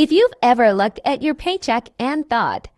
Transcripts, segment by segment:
If you've ever looked at your paycheck and thought,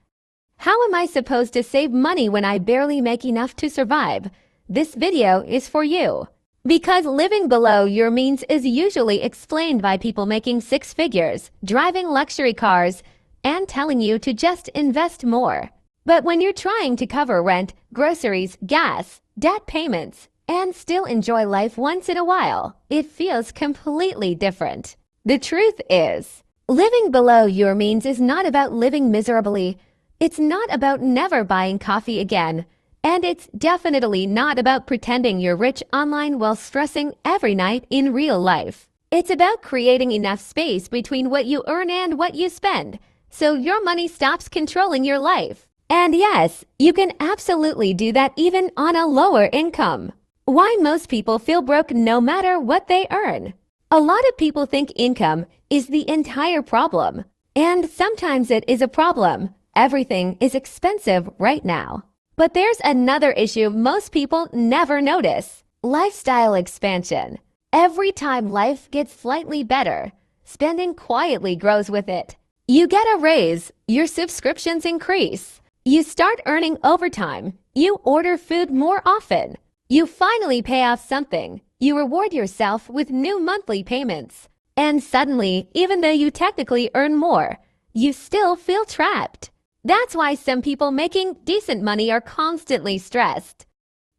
how am I supposed to save money when I barely make enough to survive? This video is for you. Because living below your means is usually explained by people making six figures, driving luxury cars, and telling you to just invest more. But when you're trying to cover rent, groceries, gas, debt payments, and still enjoy life once in a while, it feels completely different. The truth is, living below your means is not about living miserably. It's not about never buying coffee again. And it's definitely not about pretending you're rich online while stressing every night in real life. It's about creating enough space between what you earn and what you spend, so your money stops controlling your life. And yes, you can absolutely do that even on a lower income. Why most people feel broke no matter what they earn. A lot of people think income is the entire problem. And sometimes it is a problem. Everything is expensive right now. But there's another issue most people never notice. Lifestyle expansion. Every time life gets slightly better, spending quietly grows with it. You get a raise, your subscriptions increase. You start earning overtime. You order food more often. You finally pay off something. You reward yourself with new monthly payments. And suddenly, even though you technically earn more, you still feel trapped. That's why some people making decent money are constantly stressed,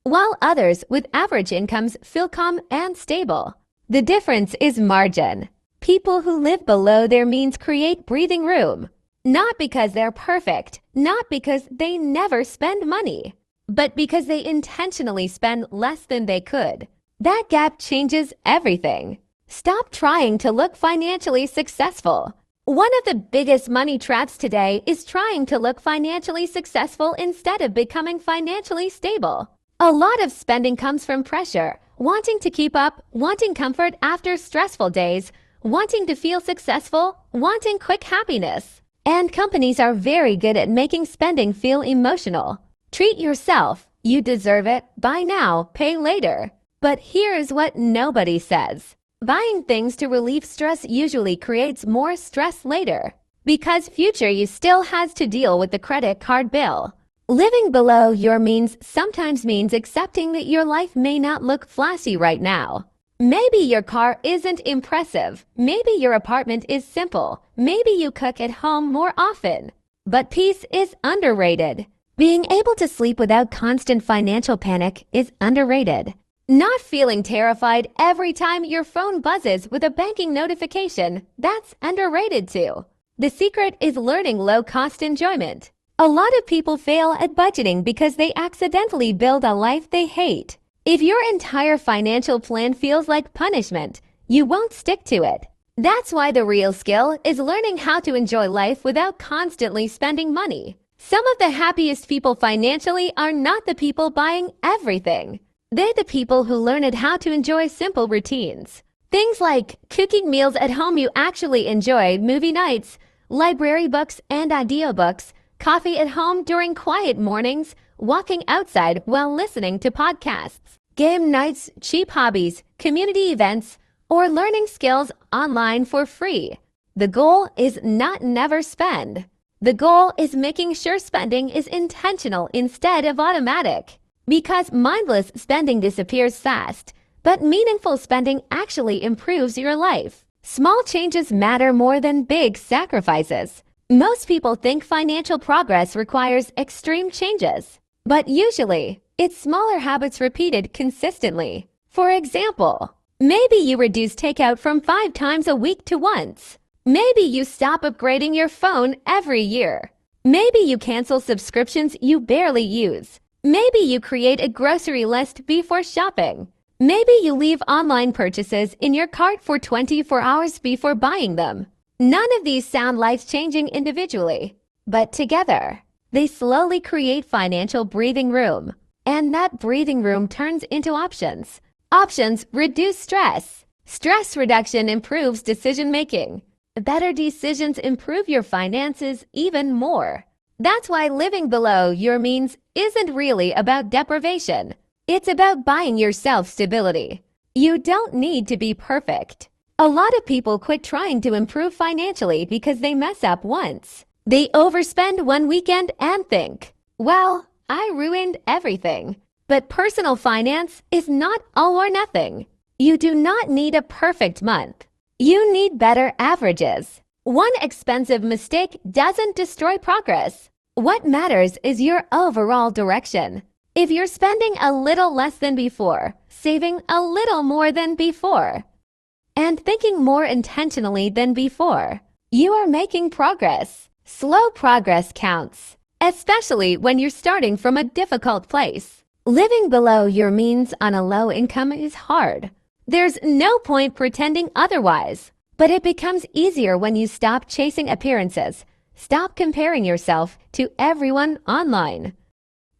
while others with average incomes feel calm and stable. The difference is margin. People who live below their means create breathing room, not because they're perfect, not because they never spend money, but because they intentionally spend less than they could. That gap changes everything. Stop trying to look financially successful. One of the biggest money traps today is trying to look financially successful instead of becoming financially stable. A lot of spending comes from pressure, wanting to keep up, wanting comfort after stressful days, wanting to feel successful, wanting quick happiness. And companies are very good at making spending feel emotional. Treat yourself. You deserve it. Buy now, pay later. But here's what nobody says. Buying things to relieve stress usually creates more stress later, because future you still has to deal with the credit card bill. Living below your means sometimes means accepting that your life may not look flashy right now. Maybe your car isn't impressive. Maybe your apartment is simple. Maybe you cook at home more often. But peace is underrated. Being able to sleep without constant financial panic is underrated. Not feeling terrified every time your phone buzzes with a banking notification, that's underrated too. The secret is learning low-cost enjoyment. A lot of people fail at budgeting because they accidentally build a life they hate. If your entire financial plan feels like punishment, you won't stick to it. That's why the real skill is learning how to enjoy life without constantly spending money. Some of the happiest people financially are not the people buying everything. They're the people who learned how to enjoy simple routines. Things like cooking meals at home you actually enjoy, movie nights, library books and audiobooks, coffee at home during quiet mornings, walking outside while listening to podcasts, game nights, cheap hobbies, community events, or learning skills online for free. The goal is not never spend. The goal is making sure spending is intentional instead of automatic. Because mindless spending disappears fast, but meaningful spending actually improves your life. Small changes matter more than big sacrifices. Most people think financial progress requires extreme changes, but usually, it's smaller habits repeated consistently. For example, maybe you reduce takeout from 5 times a week to once. Maybe you stop upgrading your phone every year. Maybe you cancel subscriptions you barely use. Maybe you create a grocery list before shopping. Maybe you leave online purchases in your cart for 24 hours before buying them. None of these sound life-changing individually, but together, they slowly create financial breathing room. And that breathing room turns into options. Options reduce stress. Stress reduction improves decision-making. Better decisions improve your finances even more. That's why living below your means isn't really about deprivation. It's about buying yourself stability. You don't need to be perfect. A lot of people quit trying to improve financially because they mess up once. They overspend one weekend and think, well, I ruined everything. But personal finance is not all or nothing. You do not need a perfect month. You need better averages. One expensive mistake doesn't destroy progress. What matters is your overall direction. If you're spending a little less than before, saving a little more than before, and thinking more intentionally than before, you are making progress. Slow progress counts, especially when you're starting from a difficult place. Living below your means on a low income is hard. There's no point pretending otherwise, but it becomes easier when you stop chasing appearances, stop comparing yourself to everyone online,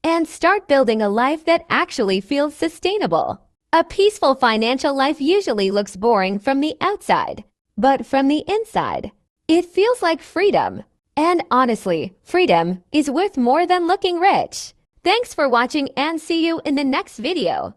and start building a life that actually feels sustainable. A peaceful financial life usually looks boring from the outside, but from the inside, it feels like freedom. And honestly, freedom is worth more than looking rich. Thanks for watching and see you in the next video.